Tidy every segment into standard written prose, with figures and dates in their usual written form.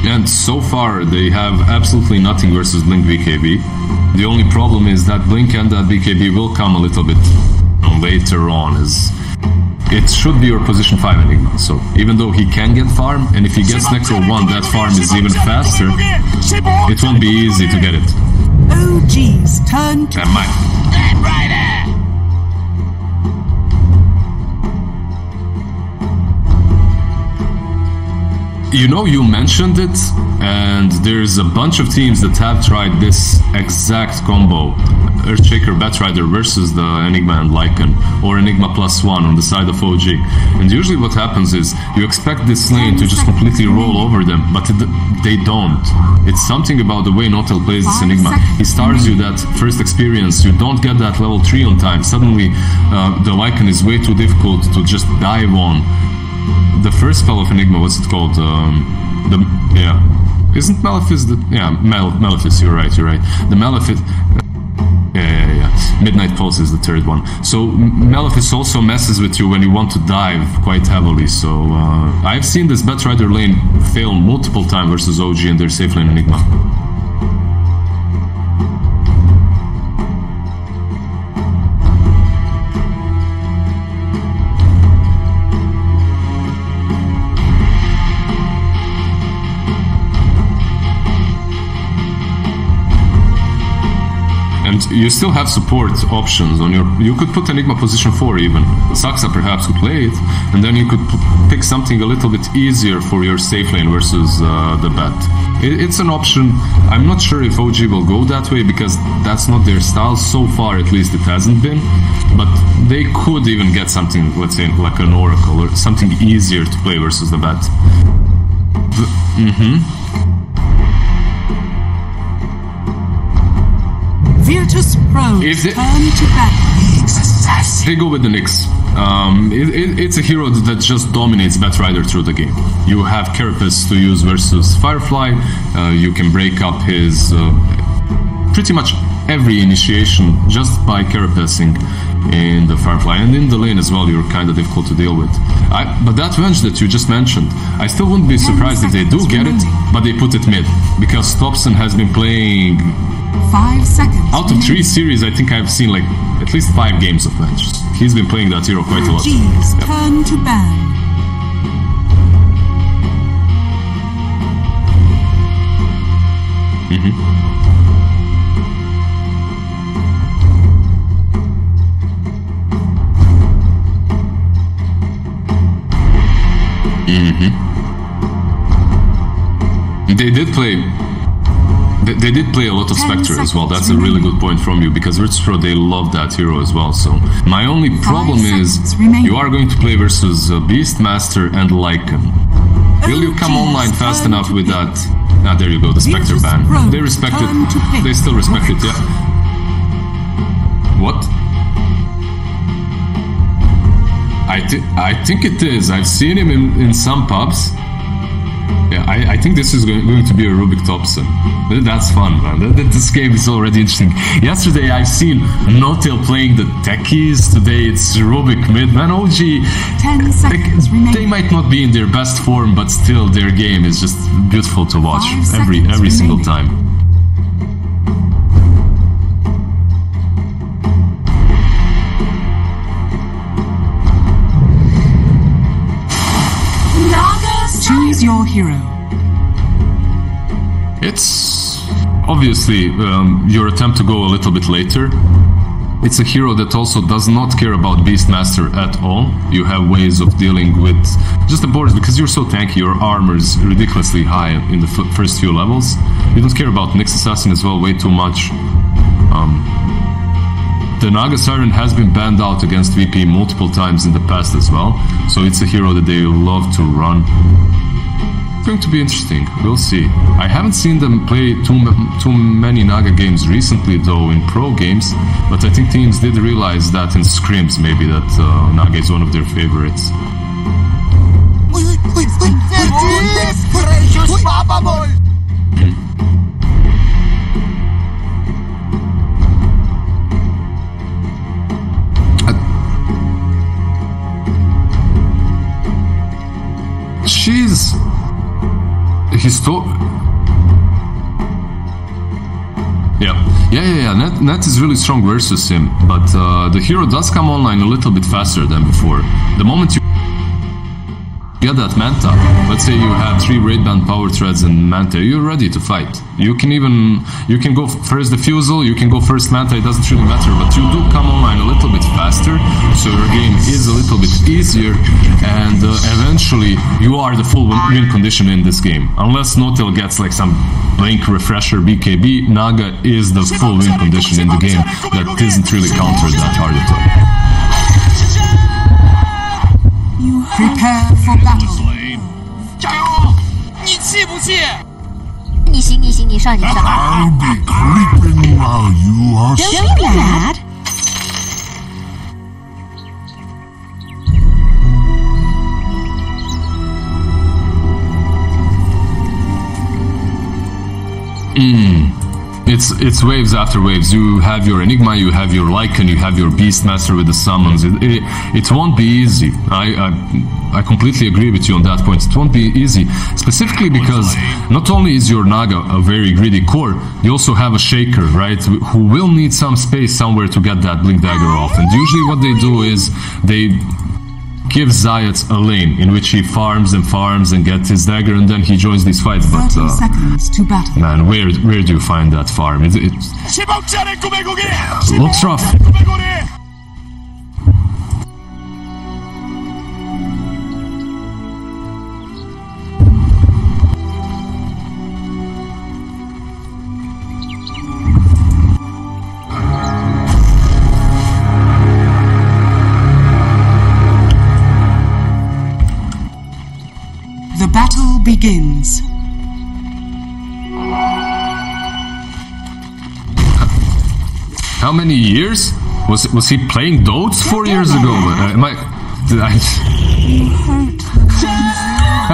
And so far, they have absolutely nothing versus Blink BKB. The only problem is that Blink and that BKB will come a little bit later on, as it should be your position 5 Enigma. So even though he can get farm, and if he gets Necro 1, that farm is even faster, it won't be easy to get it. OG's turn to... You know, you mentioned it, and there's a bunch of teams that have tried this exact combo. Earthshaker Batrider versus the Enigma and Lycan, or Enigma +1 on the side of OG. And usually what happens is, you expect this lane to just completely roll over them, but they don't. It's something about the way Notel plays this Enigma. He stars you that first experience, you don't get that level 3 on time. Suddenly, the Lycan is way too difficult to just dive on. The first spell of Enigma, what's it called? Isn't Malefice the... Yeah, Malefice, you're right. The Malefice... Midnight Pulse is the third one. So Malefice also messes with you when you want to dive quite heavily. So I've seen this Batrider lane fail multiple times versus OG and their safe lane Enigma. You still have support options on your... You could put Enigma position 4 even. Saxa perhaps could play it, and then you could pick something a little bit easier for your safe lane versus the bat. It's an option. I'm not sure if OG will go that way, because that's not their style. So far, at least, it hasn't been. But they could even get something, let's say, like an Oracle, or something easier to play versus the bat. Virtus.Pro turn to battle. They go with the Nyx. It's a hero that just dominates Batrider through the game. You have Carapace to use versus Firefly. You can break up his pretty much every initiation just by Carapacing in the Firefly. And in the lane as well, you're kind of difficult to deal with. But that Venge that you just mentioned, I still wouldn't be surprised if they do get it, but they put it mid. Because Thompson has been playing... 5 seconds. Out of 3 series, I think I've seen like at least 5 games of Venge. He's been playing that hero quite a lot. OG's turn to ban. They did play a lot of Spectre as well. That's a really good point from you, because Virtus.Pro, they love that hero as well. So my only problem is you are going to play versus Beastmaster and Lycan. Will you come online fast enough with that? Ah, there you go, the Spectre ban. They respect it. They still respect it, yeah. What? I think it is. I've seen him in some pubs. Yeah, I think this is going to be a Rubik Thompson. That's fun, man. This game is already interesting. Yesterday I've seen Notel playing the techies. Today it's Rubik mid. Man, OG, 10 seconds remaining. They might not be in their best form, but still their game is just beautiful to watch every single time. Choose your hero. It's obviously your attempt to go a little bit later. It's a hero that also does not care about Beastmaster at all. You have ways of dealing with just the borders, because you're so tanky, your armor is ridiculously high in the first few levels. You don't care about Nyx Assassin as well, way too much. The Naga Siren has been banned out against VP multiple times in the past as well, so it's a hero that they love to run. It's going to be interesting, we'll see. I haven't seen them play too many Naga games recently though in pro games, but I think teams did realize that in scrims maybe that Naga is one of their favorites. Yeah. Net is really strong versus him, but the hero does come online a little bit faster than before. The moment you get that Manta, let's say you have 3 raid band power threads and Manta, you're ready to fight. You can go first Diffusal, you can go first Manta, it doesn't really matter, but you do come online a little bit faster, so your game is a little bit easier, and eventually you are the full win condition in this game. Unless Notel gets like some Blink, Refresher, BKB, Naga is the full win condition in the game that isn't really countered that hard at all. Prepare for battle. 加油！你气不气？你行，你上。 I'll be creeping while you are Don't be mad. It's waves after waves. You have your Enigma, you have your Lycan, you have your Beastmaster with the summons. It won't be easy. I completely agree with you on that point. It won't be easy, specifically because not only is your Naga a very greedy core, you also have a Shaker, right, who will need some space somewhere to get that Blink Dagger off. And usually what they do is they give Zayat a lane in which he farms and gets his dagger, and then he joins these fights. But man, where do you find that farm? It looks rough. The battle begins. How many years? Was he playing Dota 4 years ago? Did I? You hurt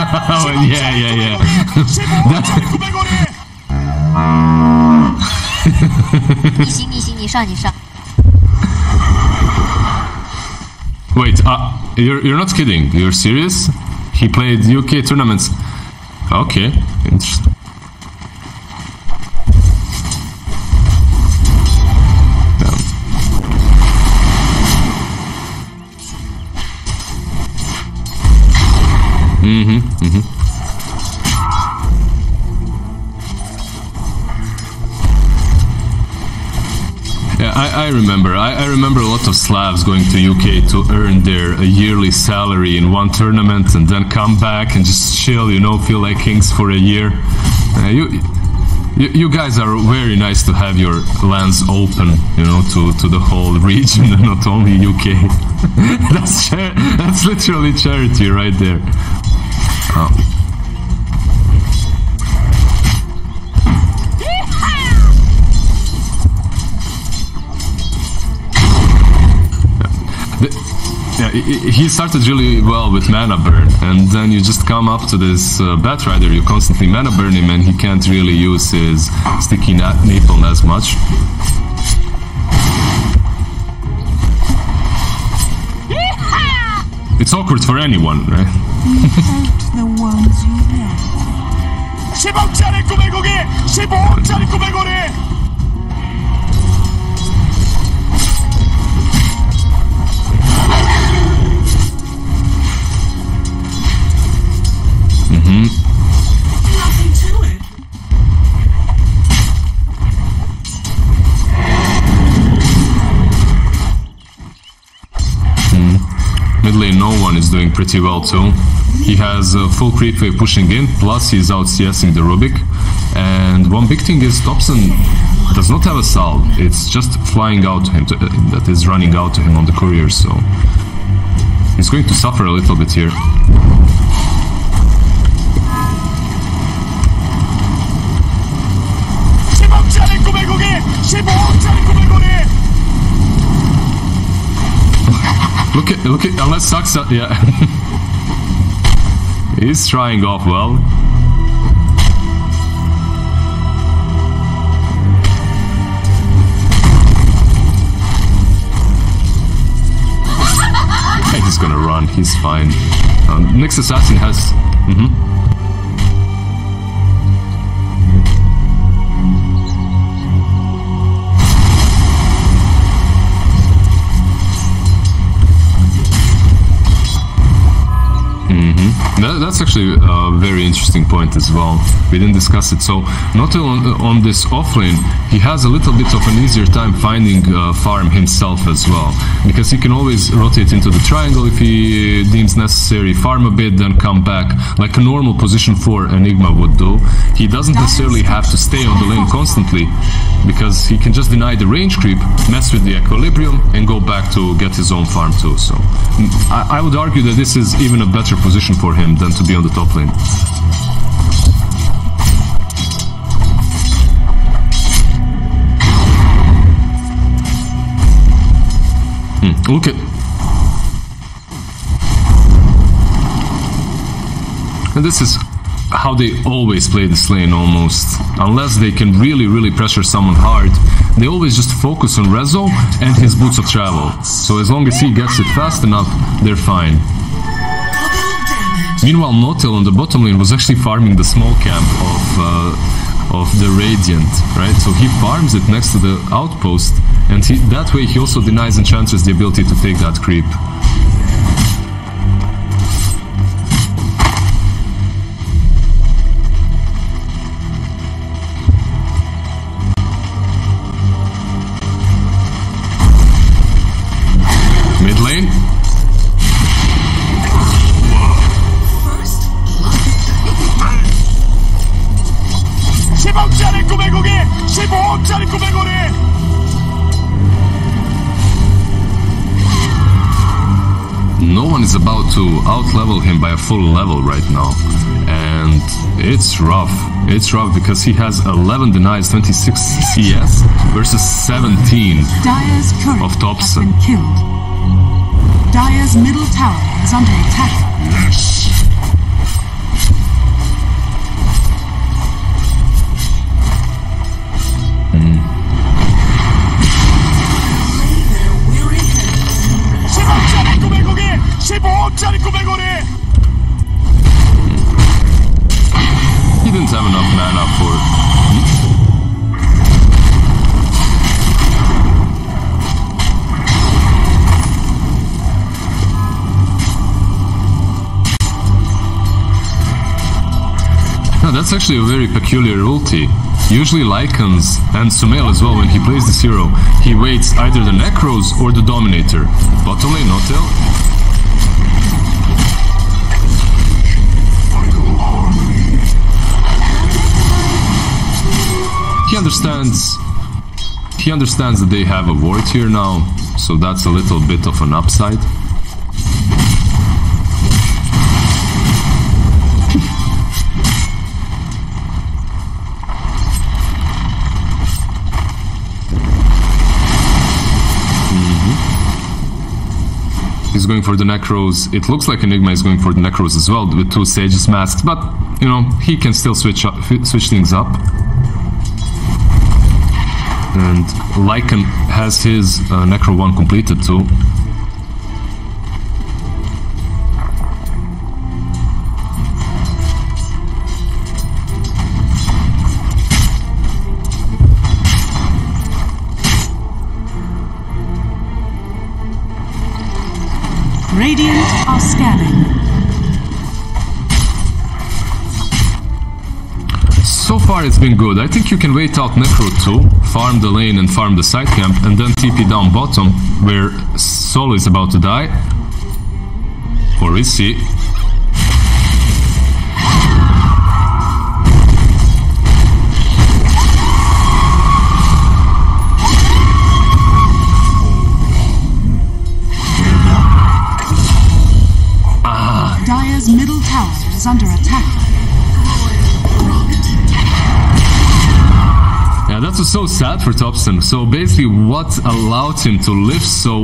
Oh, yeah. Wait, you're not kidding? You're serious? He played UK tournaments. Okay, interesting. Yeah, I remember. I remember a lot of Slavs going to UK to earn their yearly salary in one tournament and then come back and just chill, you know, feel like kings for a year. You guys are very nice to have your lands open, you know, to the whole region and not only UK. That's literally charity right there. Yeah, he started really well with mana burn, and then you just come up to this Bat Rider, you constantly mana burn him, and he can't really use his sticky napalm as much. It's awkward for anyone, right? You hurt the ones you love. Nothing to it. Mid lane, no one is doing pretty well too. He has a full creep wave pushing in, plus he's out CSing the Rubik. And one big thing is Thompson does not have a salve, it's just flying out to him, that is running out to him on the courier, so he's going to suffer a little bit here. Look at, unless Saksa, yeah. He's trying off well. He's gonna run, he's fine. Next assassin has... that's actually a very interesting point as well. We didn't discuss it. So not on this offlane, he has a little bit of an easier time finding farm himself as well, because he can always rotate into the triangle if he deems necessary, farm a bit, then come back, like a normal position for Enigma would do. He doesn't necessarily have to stay on the lane constantly, because he can just deny the range creep, mess with the equilibrium, and go back to get his own farm too. So I would argue that this is even a better position for him than to be on the top lane. Look at... And this is how they always play this lane almost. Unless they can really pressure someone hard, they always just focus on Rezo and his boots of travel. So as long as he gets it fast enough, they're fine. Meanwhile, Notel on the bottom lane was actually farming the small camp of the Radiant, right? So he farms it next to the outpost, and that way he also denies Enchantress the ability to take that creep. Mid lane. No one is about to out-level him by a full level right now. And it's rough. It's rough because he has 11 denies, 26 CS versus 17 of Thompson. Dire's middle tower is under attack. Yes. He didn't have enough mana for it. No, that's actually a very peculiar ulti. Usually Lycans and Sumail as well, when he plays this hero, he waits either the Necros or the Dominator. Bottom lane, Notel. He understands that they have a ward here now, so that's a little bit of an upside. He's going for the Necros. It looks like Enigma is going for the Necros as well with 2 Sages masked, but you know, he can still switch things up. And Lycan has his Necro 1 completed too. Radiant are scanning. So far it's been good. I think you can wait out Necro 2, farm the lane and farm the side camp, and then TP down bottom where Solo is about to die. Or is he? Dire's middle tower is under attack. Yeah, that was so sad for Thompson. So basically what allowed him to live so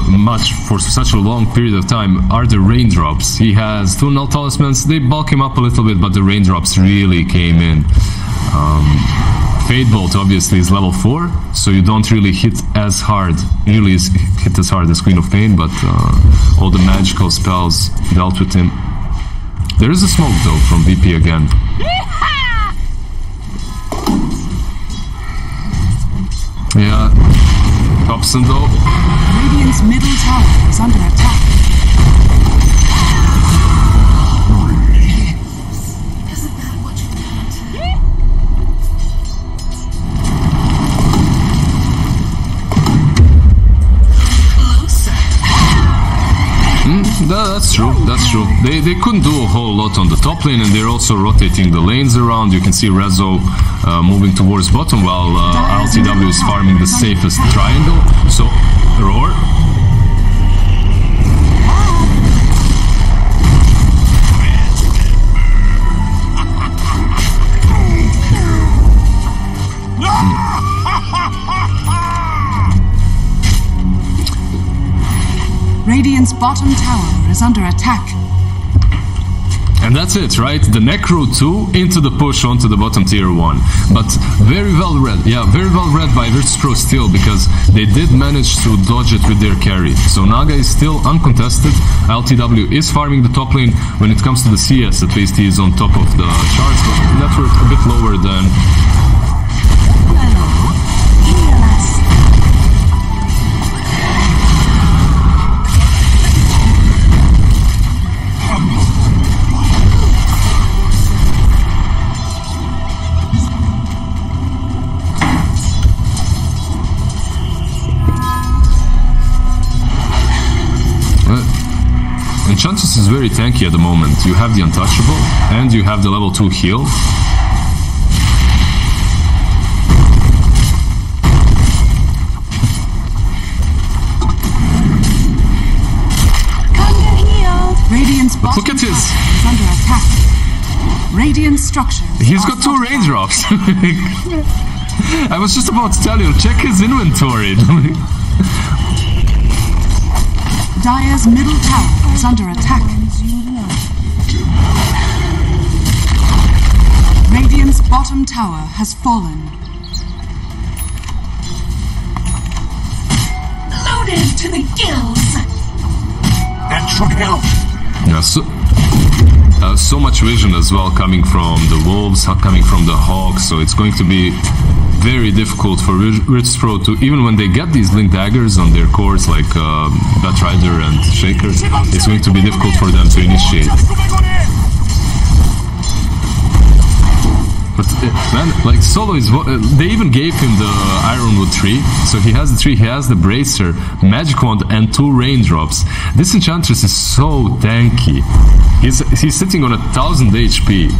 much for such a long period of time are the raindrops. He has 2 null talismans, they bulk him up a little bit, but the raindrops really came in. Fade Bolt obviously is level 4, so you don't really hit as hard. You really hit as hard as Queen of Pain, but all the magical spells dealt with him. There is a smoke though from VP again. Yeah, Thompson though. Radiant's middle tower is under attack. true. That's true. They couldn't do a whole lot on the top lane, and they're also rotating the lanes around. You can see Rezo moving towards bottom while 𝐿𝐶𝐿 is farming the safest triangle. So, Roar. Radiant's bottom tower is under attack. And that's it, right? The Necro 2 into the push onto the bottom tier 1. But very well read. Yeah, very well read by Virtus.Pro still, because they did manage to dodge it with their carry. So Naga is still uncontested. 𝐿𝐶𝐿 is farming the top lane. When it comes to the CS, at least he is on top of the charts, but network a bit lower than... Enchantress is very tanky at the moment. You have the Untouchable, and you have the level 2 heal. Radiant's But look at his... is under attack. Radiant structure. He's got 2 raindrops. I was just about to tell you, check his inventory. Dire's middle tower is under attack. Radiant's bottom tower has fallen. Loaded to the gills. That should help. Yeah, so much vision as well coming from the wolves, coming from the hawks, so it's going to be very difficult for Virtus.Pro to, even when they get these link daggers on their cores like Batrider and Shaker, it's going to be difficult for them to initiate. But man, like Solo is, they even gave him the Ironwood tree, so he has the tree, he has the Bracer, Magic Wand, and 2 raindrops. This Enchantress is so tanky. He's sitting on 1000 HP.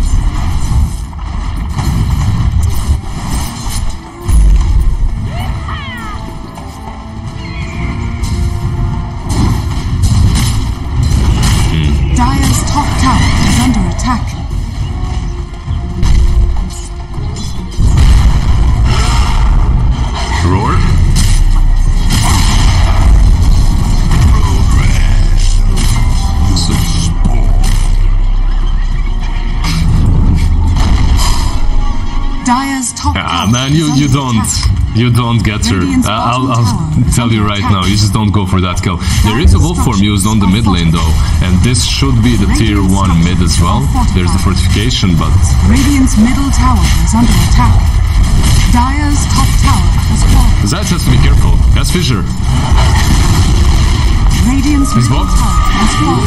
Dire's top tower is under attack. Roar. Dire's top tower Man, is you under don't. attack. You don't get her. I'll tell you right now, you just don't go for that kill. There is a wolf form used on the mid lane though, and this should be the tier 1 mid as well. There's the fortification, but... Radiant's middle tower is under attack. Dire's top tower has fallen. Zayt has to be careful. That's Fissure. Radiant's He's middle blocked. tower has fallen.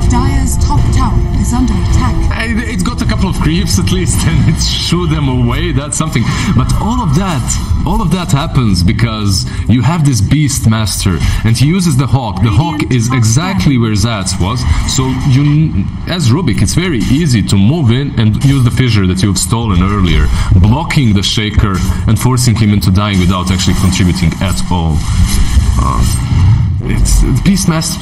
Dire's top tower is under attack. It got a couple of creeps at least, and it shoo them away. That's something. But all of that happens because you have this Beast Master, and he uses the Hawk. The Hawk is exactly where Zayt was. So you, as Rubik, it's very easy to move in and use the Fissure that you've stolen earlier, blocking the Shaker and forcing him into dying without actually contributing at all. It's Beastmaster.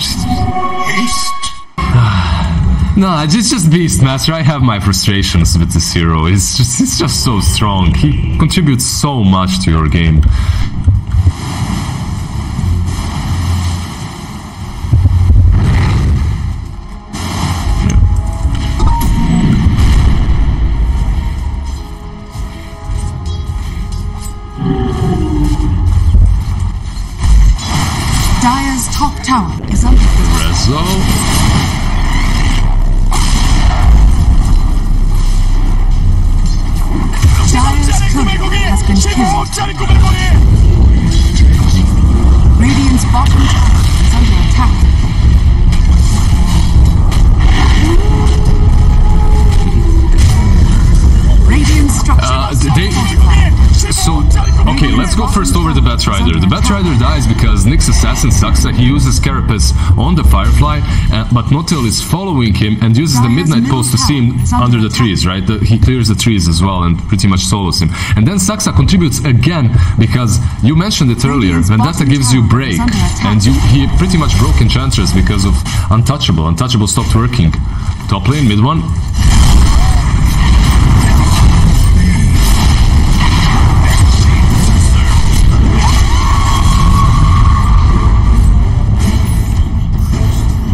No, it's just Beastmaster. I have my frustrations with this hero. It's just so strong. He contributes so much to your game. Dire's top tower is under attack. Rezo. Has been killed. Radiant's bottom tower is under attack. let's go first over the Batrider. The Batrider dies because Nyx's assassin Saksa, he uses Carapace on the Firefly, but Notil is following him and uses the Midnight Pulse to see him under the trees, right? He clears the trees as well and pretty much solos him. And then Saksa contributes again because you mentioned it earlier, Vendetta gives you break, and he pretty much broke Enchantress because of Untouchable. Untouchable stopped working. Top lane, mid one.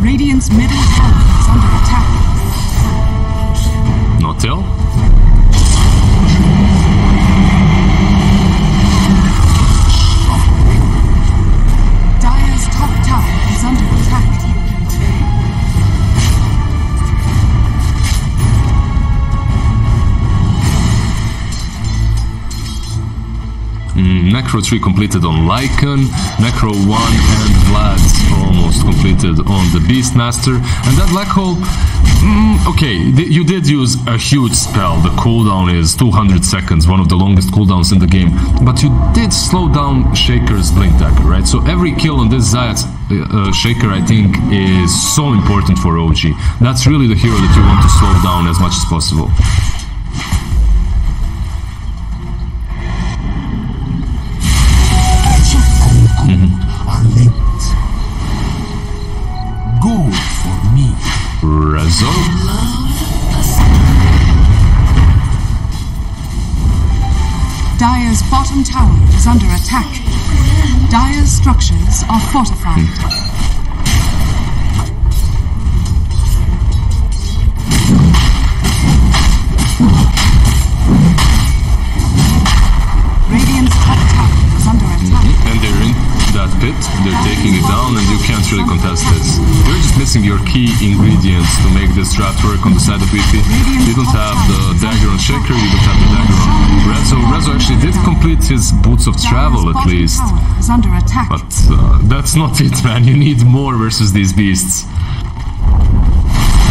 Radiant's middle tower is under attack. Notil. Dire's top tower is under attack. Necro 3 completed on Lycan, Necro 1 and Vlad almost completed on the Beastmaster, and that Black Hole, okay, you did use a huge spell. The cooldown is 200 seconds, one of the longest cooldowns in the game, but you did slow down Shaker's Blink Dagger, right? So every kill on this Zayat Shaker, I think, is so important for OG. That's really the hero that you want to slow down as much as possible. Go for me. Rezo. Dire's bottom tower is under attack. Dire's structures are fortified. Radiant's top tower is under attack. And they're in that pit, they're taking it down, and you can't really contest this. You're just missing your key ingredients to make this strat work on the side of VP. You don't have the dagger on Shaker, you don't have the dagger on Rezo. Rezo actually did complete his Boots of Travel at least. But that's not it, man. You need more versus these beasts.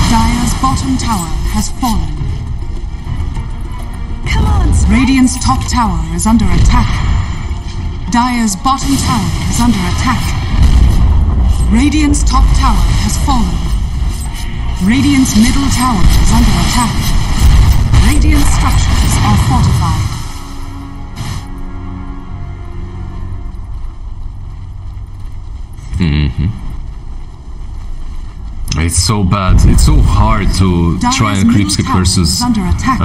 Dire's bottom tower has fallen. Come on, Radiant's top tower is under attack. Dire's bottom tower is under attack. Radiant's top tower has fallen. Radiant's middle tower is under attack. Radiant's structures are fortified. It's so bad. It's so hard to try and creep skip versus a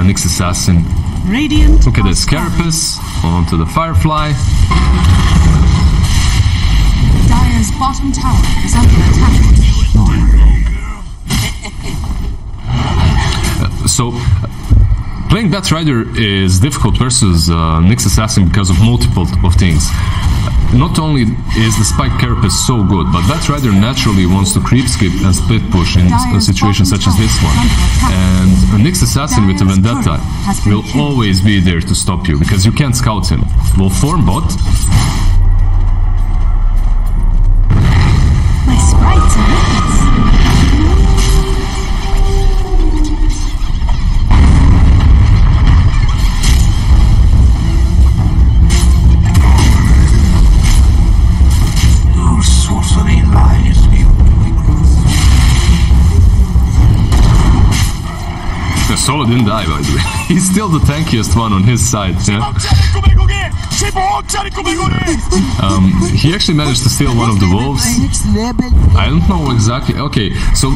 Nyx assassin. Radiant. Look at this, Carapace onto the Firefly. Dire's bottom tower is under attack. So, playing Batrider is difficult versus Nyx assassin because of multiple of things. Not only is the Spike Carapace so good, but Batrider naturally wants to creep skip and split push in a situation such as this one. And a Nyx assassin with a Vendetta will always be there to stop you, because you can't scout him. Will form bot. My sprites are wickets. Solo didn't die, by the way. He's still the tankiest one on his side. Yeah? He actually managed to steal one of the wolves. I don't know exactly. Okay, so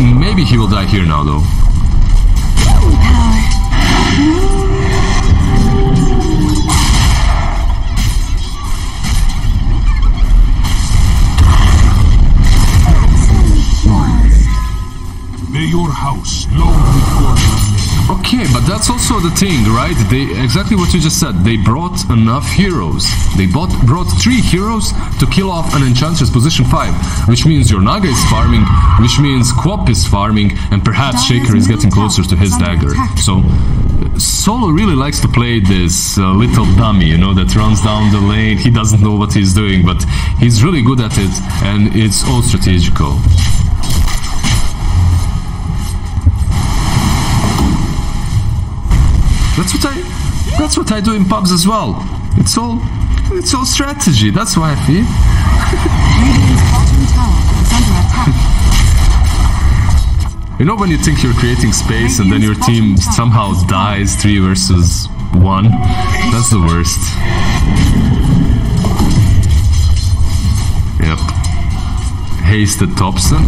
maybe he will die here now, though. May your house load with your Okay, but that's also the thing, right? Exactly what you just said. They brought enough heroes. They brought 3 heroes to kill off an Enchantress position 5, which means your Naga is farming, which means 𝐂𝐫𝐞𝐿 is farming, and perhaps Shaker is getting closer to his dagger. So, Solo really likes to play this little dummy, you know, that runs down the lane. He doesn't know what he's doing, but he's really good at it, and it's all strategical. That's what I do in pubs as well. It's all It's all strategy, that's why I feel. Radiant's bottom tower is under attack. You know when you think you're creating space and then your team somehow dies 3 versus 1? That's the worst. Yep. Hasted Thompson.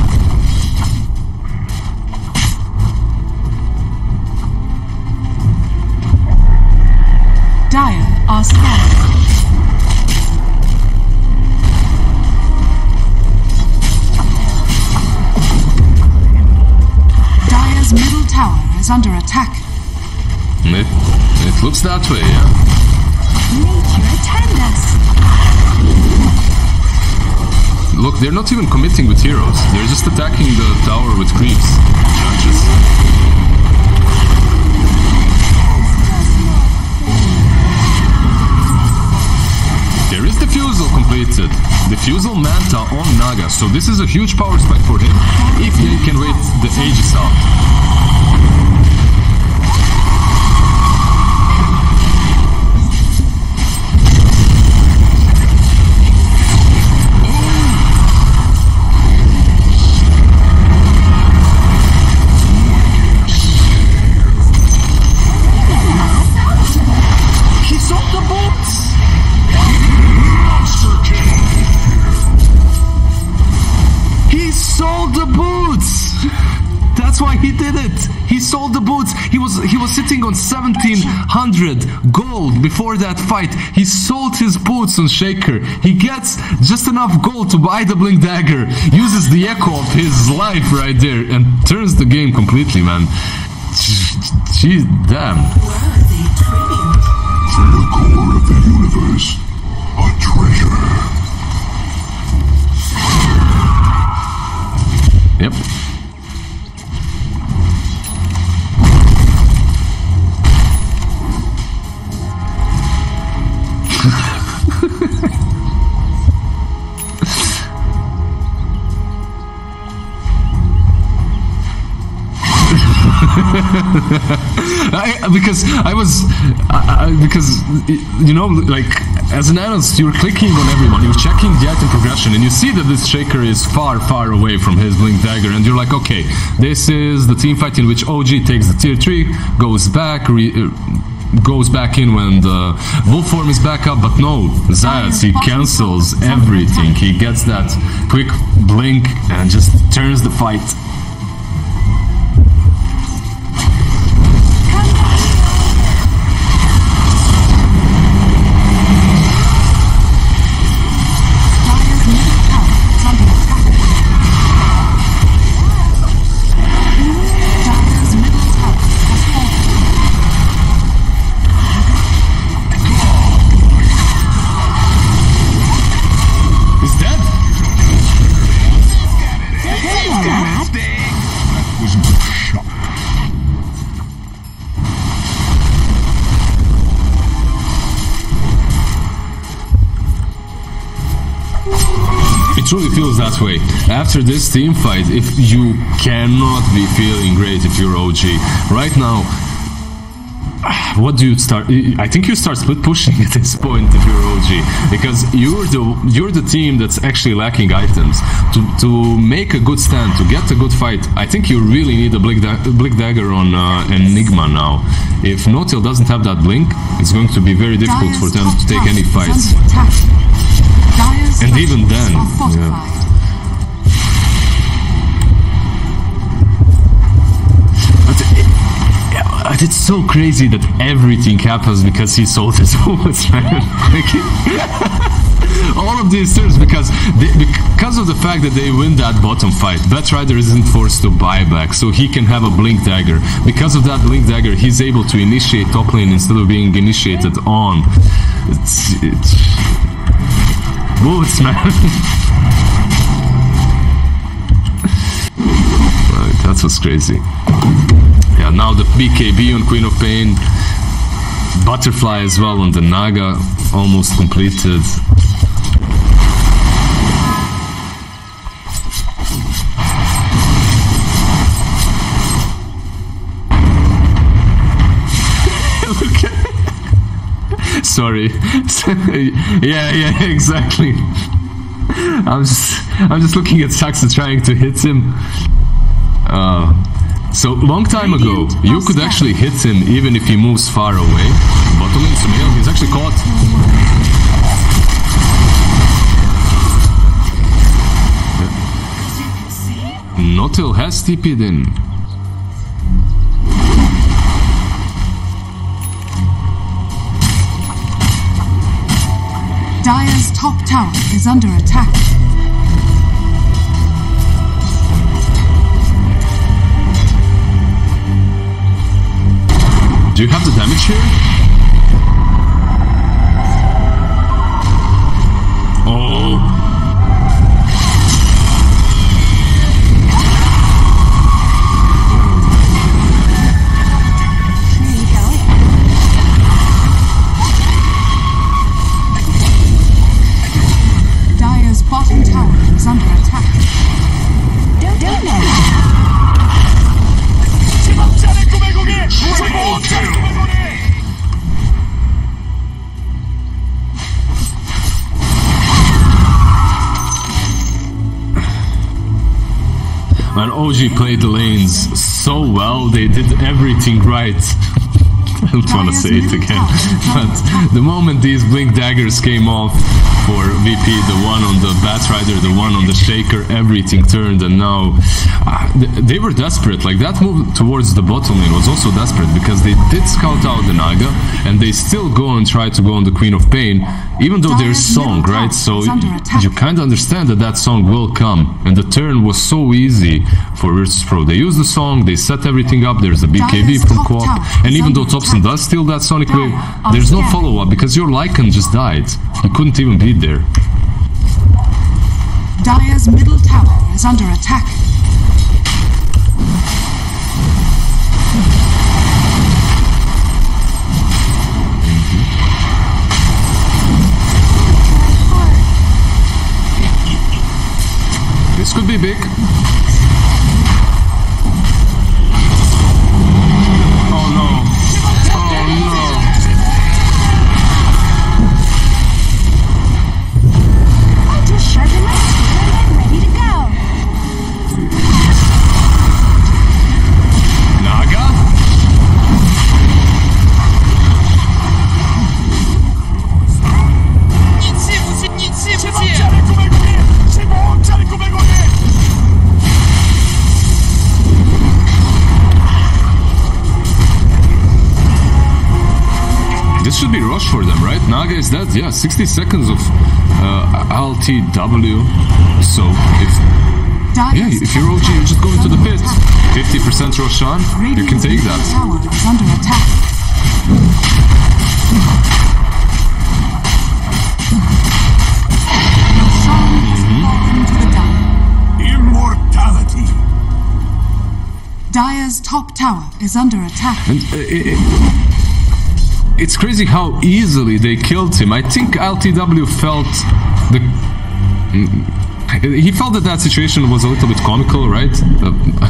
Dire are scared. Dire's middle tower is under attack. It looks that way, yeah. Nature attend us. Look, they're not even committing with heroes. They're just attacking the tower with creeps. Charges. There is Diffusal completed. Diffusal Manta on Naga. So this is a huge power spike for him if he can wait the Aegis out. That's why he did it. He sold the boots. He was sitting on 1700 gold before that fight. He sold his boots on Shaker. He gets just enough gold to buy the Blink Dagger. Uses the echo of his life right there and turns the game completely, man. Jeez, damn. To the core of the universe, a treasure. Yep. because you know, like as an analyst, you're clicking on everyone, you're checking the item progression, and you see that this Shaker is far away from his Blink Dagger, and you're like, okay, this is the team fight in which OG takes the tier 3, goes back in when the wolf form is back up, but no, Zayas, he cancels everything. He gets that quick blink and just turns the fight. It truly feels that way. After this team fight, if you cannot be feeling great if you're OG. Right now, what do you start? I think you start split pushing at this point if you're OG, because you're the team that's actually lacking items. To make a good stand, to get a good fight, I think you really need a Blink Dagger on Enigma now. If Notil doesn't have that blink, it's going to be very difficult for them to take any fights. And even then, yeah. But it's so crazy that everything happens because he sold his bullets, man. All of these turns because of the fact that they win that bottom fight. Batrider isn't forced to buy back, so he can have a Blink Dagger. Because of that Blink Dagger, he's able to initiate top lane instead of being initiated on. It's bullets, man. Right, that was crazy. Yeah, now the BKB on Queen of Pain, Butterfly as well on the Naga, almost completed. Sorry. yeah, exactly. I'm just looking at Saxa trying to hit him. So long time ago, you could actually hit him even if he moves far away. Bottom lane Sumail, he's actually caught. Notil has TP'd in. Dire's top tower is under attack. Do you have the damage here? Oh. Dire's bottom tower is under attack. Man, OG played the lanes so well, they did everything right. I don't want to say it again, but the moment these blink daggers came off for VP, the one on the Batrider, the one on the Shaker, everything turned, and now they were desperate. Like, that move towards the bottom lane was also desperate because they did scout out the Naga, and they still go and try to go on the Queen of Pain, even though there's song, right? So you kind of understand that that song will come, and the turn was so easy for Virtus.Pro. They used the song, they set everything up, there's a BKB from 𝐂𝐤, and even though Thompson does steal that Sonic Wave, there's no follow-up because your Lycan just died. He couldn't even beat there. Dire's middle tower is under attack. This could be big. Oh no. Oh no. I just sharpened my sword and I'm ready to go. Naga? This should be rush for them, right? Naga is dead. Yeah, 60 seconds of LTW. So if you're OG, you just go into the pit. 50% Roshan, you can take that. Tower is under attack. Immortality. Dire's top tower is under attack. And, it's crazy how easily they killed him. I think LTW felt he felt that situation was a little bit comical, right?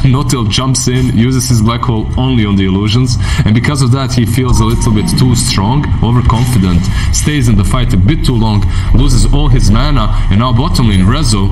Notil jumps in, uses his black hole only on the illusions, and because of that he feels a little bit too strong, overconfident, stays in the fight a bit too long, loses all his mana, and now bottom lane Rezo.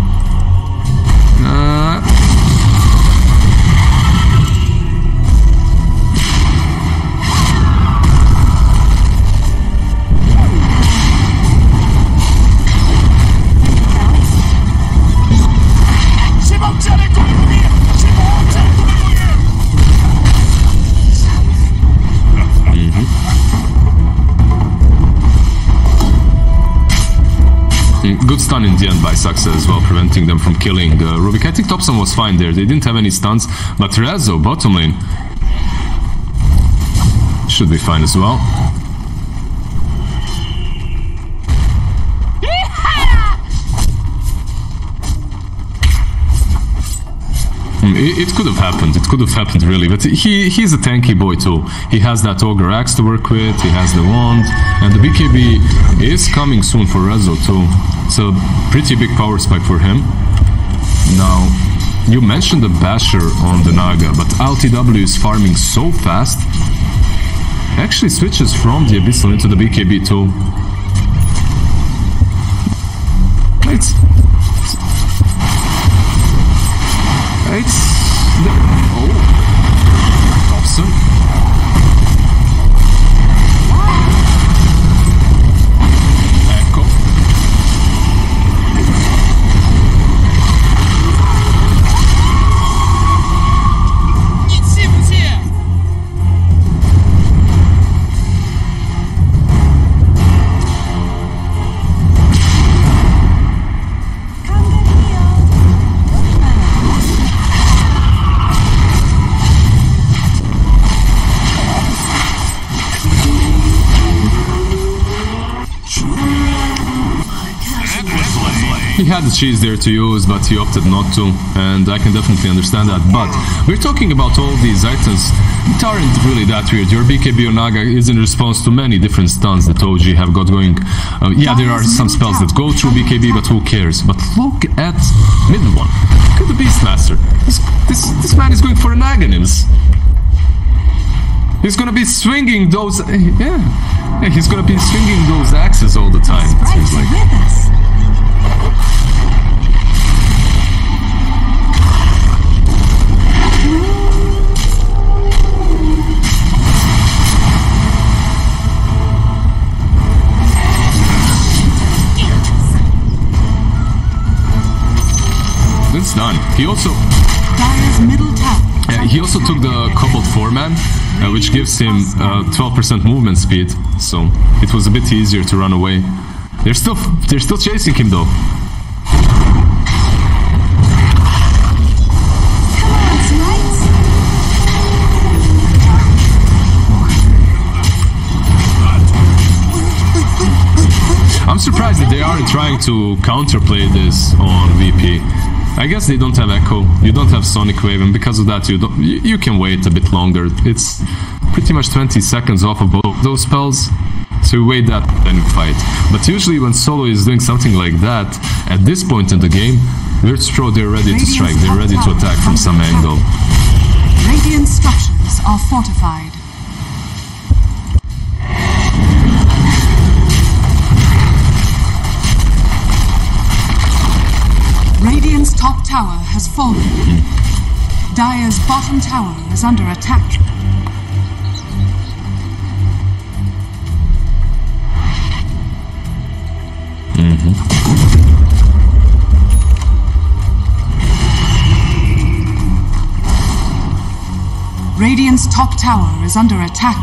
Good stun in the end by Saxa as well, preventing them from killing Rubik. I think Thompson was fine there. They didn't have any stuns, but Rezo, bottom lane, should be fine as well. It could have happened. It could have happened really, but he's a tanky boy too. He has that Ogre Axe to work with. He has the wand, and the BKB is coming soon for Rezo too. It's a pretty big power spike for him. Now, you mentioned the Basher on the Naga, but LTW is farming so fast. Actually switches from the Abyssal into the BKB too. It's oh, Thompson. Echo. He had the cheese there to use, but he opted not to, and I can definitely understand that. But we're talking about all these items that aren't really that weird. Your BKB Onaga is in response to many different stuns that OG have got going. Yeah, there are some spells that go through BKB, but who cares? But look at middle one. Look at the Beastmaster. This man is going for an Aghanim's. He's gonna be swinging those... Yeah, he's gonna be swinging those axes all the time, it seems like. It's done. He also... he also took the coupled 4-man, which gives him 12% movement speed, so it was a bit easier to run away. They're still chasing him though. I'm surprised that they aren't trying to counterplay this on VP. I guess they don't have Echo, you don't have Sonic Wave, and because of that you can wait a bit longer. It's pretty much 20 seconds off of both those spells, so you wait that then you fight. But usually when solo is doing something like that, at this point in the game, Virtus.Pro, they're ready to strike, they're ready to attack from some angle. Radiant structures are fortified. Radiant's top tower has fallen. Dire's bottom tower is under attack. Radiant's top tower is under attack.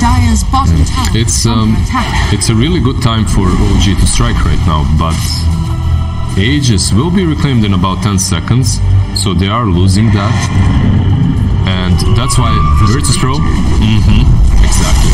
Dire's bottom tower is under attack. It's a really good time for OG to strike right now, but Aegis will be reclaimed in about 10 seconds, so they are losing that, and that's why Virtus.Pro, exactly.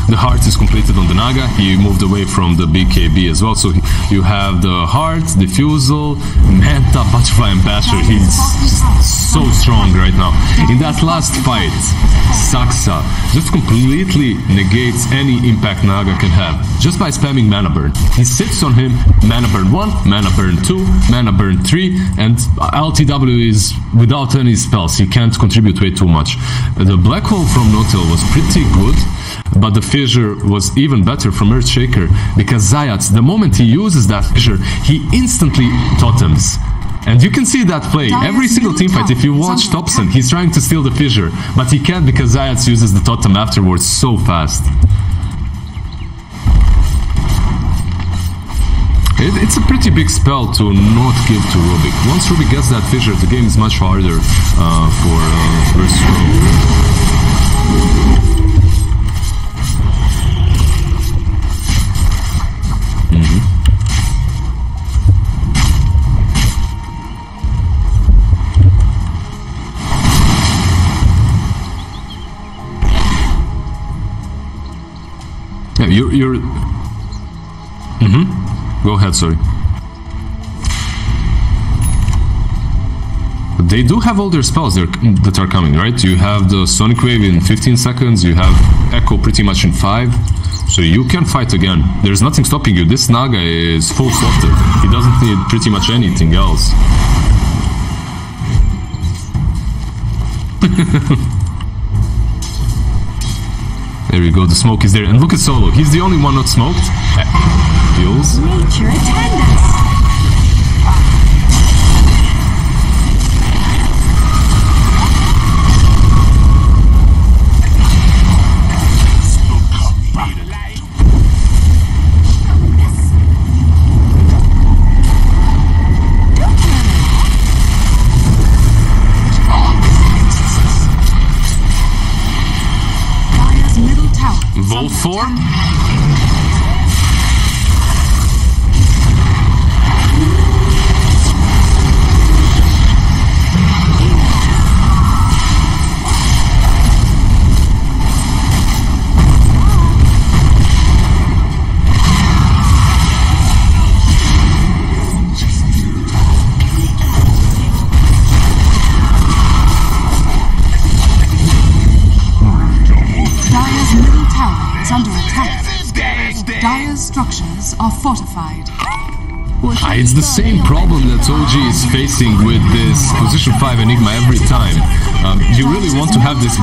The heart is completed on the Naga. He moved away from the BKB as well. So you have the heart, Diffusal, Manta, Butterfly, and Basher. He's so strong right now. In that last fight, Saksa just completely negates any impact Naga can have just by spamming Mana Burn. He sits on him, Mana Burn 1, Mana Burn 2, Mana Burn 3, and LTW is without any spells. He can't contribute way too much. The Black Hole from Notil was pretty good, but the Fissure was even better from Earthshaker, because Zayat, the moment he uses that Fissure, he instantly totems. And you can see that play. Every single teamfight, if you watch Thompson, he's trying to steal the Fissure, but he can't because Zayat uses the totem afterwards so fast. It's a pretty big spell to not give to Rubik. Once Rubik gets that Fissure, the game is much harder for Virtus.Pro. Yeah, you're... Go ahead, sorry. They do have all their spells that are coming, right? You have the Sonic Wave in 15 seconds, you have Echo pretty much in 5, so you can fight again. There's nothing stopping you. This Naga is full slotted. He doesn't need pretty much anything else. There you go, the smoke is there. And look at Solo, he's the only one not smoked. Heals. Nature attendance. Volt 4. Under attack. Dire's structures are fortified. It's the same problem that OG is facing with this position 5 Enigma every time. You really want to have this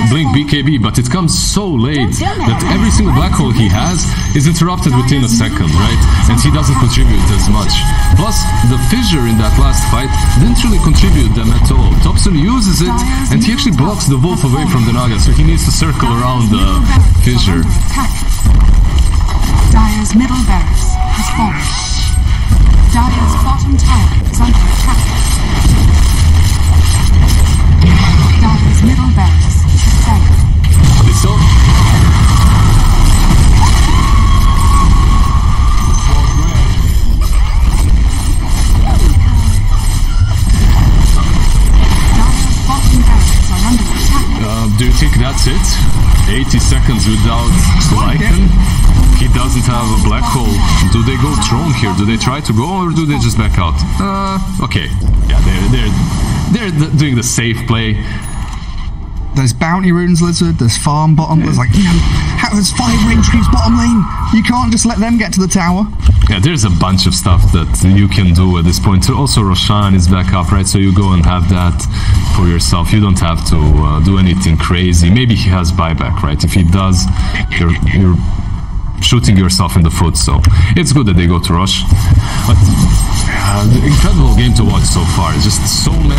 blink BKB, but it comes so late that every single black hole he has is interrupted within a second, right? And he doesn't contribute as much. Plus, the fissure in that last fight didn't really contribute them at all. Thompson uses it, and he actually blocks the wolf away from the Naga, so he needs to circle around the fissure. Dire's middle barracks has fallen. Dire's bottom tower is under attack. Dire's middle barracks is fallen. It's all... Dire's bottom barracks are under attack. Do you think that's it? 80 seconds without Lycan? He doesn't have a black hole. Do they go Throne here? Do they try to go, or do they just back out? Okay. Yeah, they're doing the safe play. There's bounty runes, Lizard. There's farm bottom. There's like, there's 5 range creeps bottom lane. You can't just let them get to the tower. Yeah, there's a bunch of stuff that you can do at this point. Also, Roshan is back up, right? So you go and have that for yourself. You don't have to do anything crazy. Maybe he has buyback, right? If he does, you're shooting yourself in the foot. So it's good that they go to rush. But incredible game to watch so far. It's just so many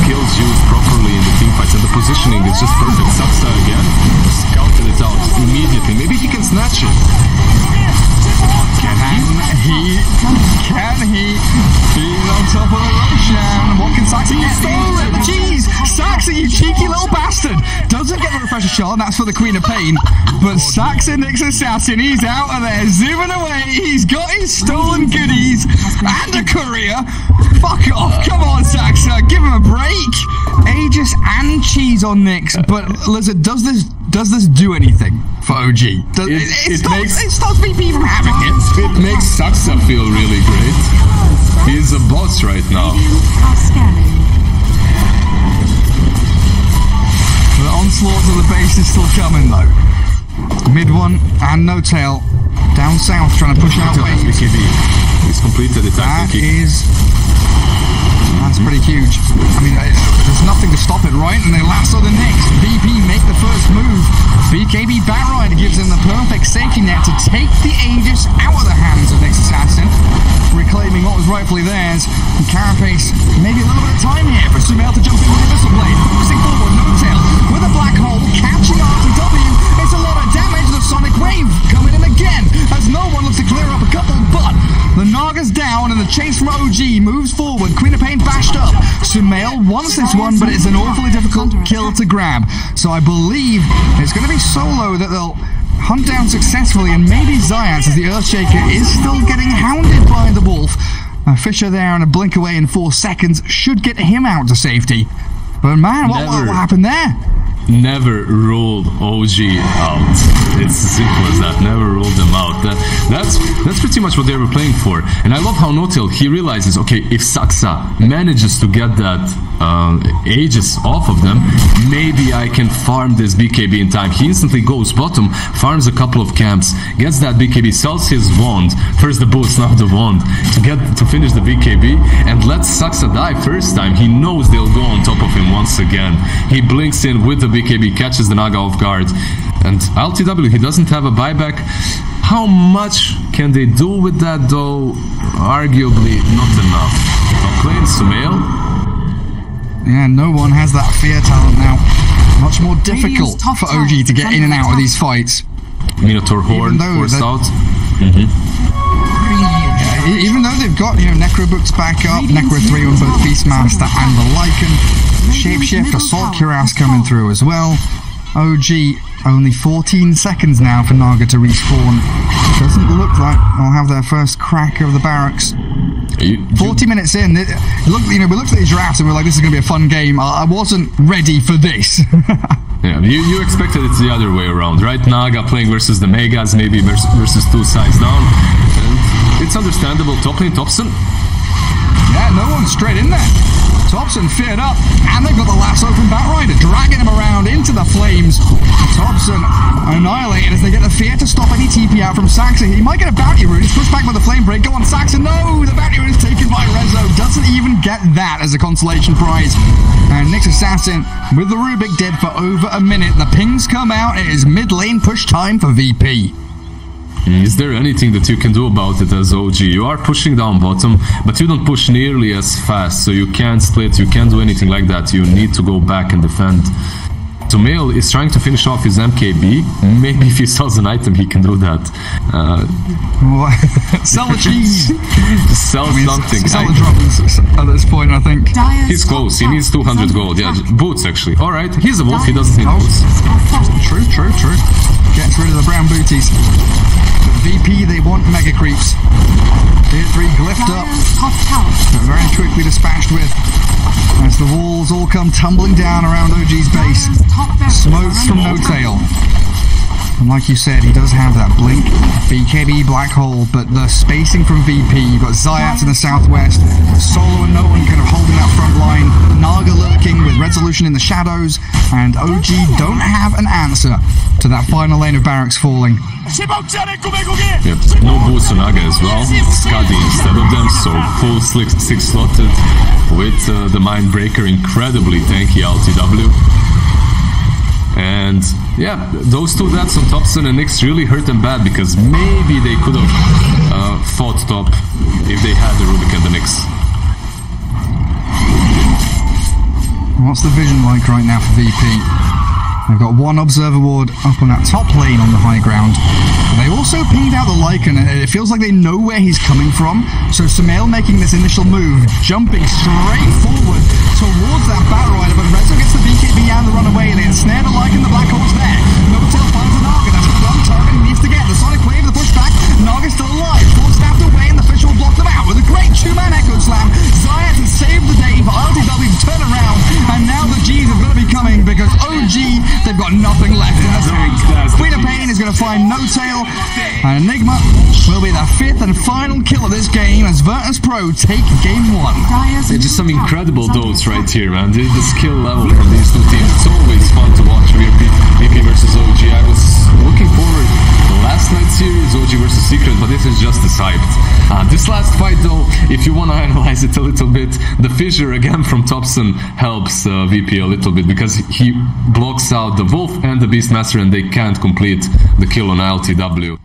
skills used properly in the team fights, and the positioning is just perfect. Saksa again scouted it out immediately. Maybe he can snatch it. Can he? He's on top of the Roshan. What can Saksa get? Stolen the cheese! Saksa, you cheeky little bastard! Doesn't get the refresher shot, and that's for the Queen of Pain. But Saksa nicks assassin. He's out of there, zooming away. He's got his stolen goodies and a courier. Fuck off! Come on, Saksa, give him a break. Aegis and cheese on Nyx, but Lizard, does this do anything for OG? It stops VP from having it. It makes Saksa feel really great. He's a boss right now. The onslaught of the base is still coming though. Mid one and no tail. Down south trying to push out waves. He's completed it. That's pretty huge. I mean, there's nothing to stop it, right? And they lasso the next. VP make the first move. BKB Batrider gives him the perfect safety net to take the Aegis out of the hands of Nyx Assassin, reclaiming what was rightfully theirs. And Carapace, maybe a little bit of time here for 𝐂𝐫𝐞𝐝 to jump in with a missile blade. Focusing forward, no tail, with a black hole, catching RTW. It's a lot of damage. The Sonic Wave coming in again, as no one looks to clear up a couple, but the Naga's down and the chase from OG moves forward. Queen of Pain bashed up. 𝐂𝐫𝐞𝐝 wants this one, but it's an awfully difficult kill to grab. So I believe it's going to be Solo that they'll hunt down successfully, and maybe Zayas, as the Earthshaker is still getting hounded by the Wolf. A Fisher there and a blink away in 4 seconds should get him out to safety. But man, what happened there? Never ruled OG out. It's as simple as that. Never rule them out. That's pretty much what they were playing for. And I love how 𝐂𝐫𝐞𝐿, he realizes, okay, if Saksa manages to get that Aegis off of them, maybe I can farm this BKB in time. He instantly goes bottom, farms a couple of camps, gets that BKB, sells his wand, first the boots, now the wand, to finish the BKB, and lets Saksa die first time. He knows they'll go on top of him once again. He blinks in with the BKB, catches the Naga off guard, and 𝐿𝐷W, he doesn't have a buyback. How much can they do with that though? Arguably not enough. Top lane, 𝐂𝐫𝐿. Yeah, no one has that fear talent now. Much more difficult for OG to get in and out of these fights. Minotaur Horn forced out. Even though they've got, Necro Books back up, Necro 3 on both Beastmaster and the Lycan, Shapeshift, Assault Cuirass coming through as well. OG, only 14 seconds now for Naga to respawn. Doesn't look like they'll have their first crack of the barracks. 40 minutes in, we looked at these drafts and we were like, this is going to be a fun game. I wasn't ready for this. Yeah, you expected it's the other way around, right? Naga playing versus the Megas, maybe versus two sides down. And it's understandable. Top lane, Topson. Yeah, no one's straight in there. Topson feared up, and they've got the lasso from Batrider, dragging him around into the flames. Topson annihilated as they get the fear to stop any TP out from Saksa. He might get a bounty rune. He's pushed back with the flame break. Go on, Saksa. No, the bounty rune is taken by Rezo. Doesn't even get that as a consolation prize. And Nyx Assassin with the Rubik dead for over a minute. The pings come out. It is mid lane push time for VP. Is there anything that you can do about it as OG? You are pushing down bottom, but you don't push nearly as fast, so you can't split, you can't do anything like that. You need to go back and defend. 𝐂𝐫𝐿 is trying to finish off his MKB. Maybe if he sells an item, he can do that. Sell the cheese. Sell something. Sell the drops at this point, I think. He's close. He needs 200 gold. Yeah, boots actually. All right, he's a wolf. He doesn't need boots. True. Gets rid of the brown booties. But VP, they want mega creeps. Tier 3 glyphed up, but very quickly dispatched with, as the walls all come tumbling down around OG's base. Smokes from 𝐂𝐫𝐿. And like you said, he does have that blink, BKB black hole, but the spacing from VP, you've got Zayat in the southwest, Solo and no one kind of holding that front line, Naga lurking with Resolution in the shadows, and OG don't have an answer to that final lane of barracks falling. Yep, no boots on Naga as well, Skadi instead of them, so full 6 slotted with the Mindbreaker, incredibly tanky 𝐿𝐷W. And yeah, those two deaths on Topson and Nyx really hurt them bad, because maybe they could have fought top if they had the Rubik and the Nyx. What's the vision like right now for VP? They've got one Observer Ward up on that top lane on the high ground. They also pinged out the Lycan, and it feels like they know where he's coming from. So 𝐂𝐫𝐿 making this initial move, jumping straight forward towards that Batrider, but Rezo gets the BKB and the runaway, and they ensnare the Lycan, the black hole's there. 𝐂𝐫𝐿 finds the Naga, that's the one target he needs to get. The Sonic Wave, the pushback, Naga's still alive, forced snapped away, and the fish will block them out with a great 2-man Echo Slam. Zayat has saved the day for 𝐿𝐷W to turn around, and now the G's are going to be coming, because OG, they've got nothing left in the tank. Queen of Pain is going to find 𝐂𝐫𝐿, and Enigma will be the 5th and final kill of this game as Virtus.Pro take game 1. They're just some incredible dotes right here, man. The skill level from these two teams, it's always fun to watch VP versus OG. I was looking forward to the last night series, OG versus Secret, but this is just as hyped. This last fight though, if you want to analyze it a little bit, the fissure again from Topson helps VP a little bit, because he blocks out the Wolf and the Beastmaster, and they can't complete the kill on 𝐿𝐷W.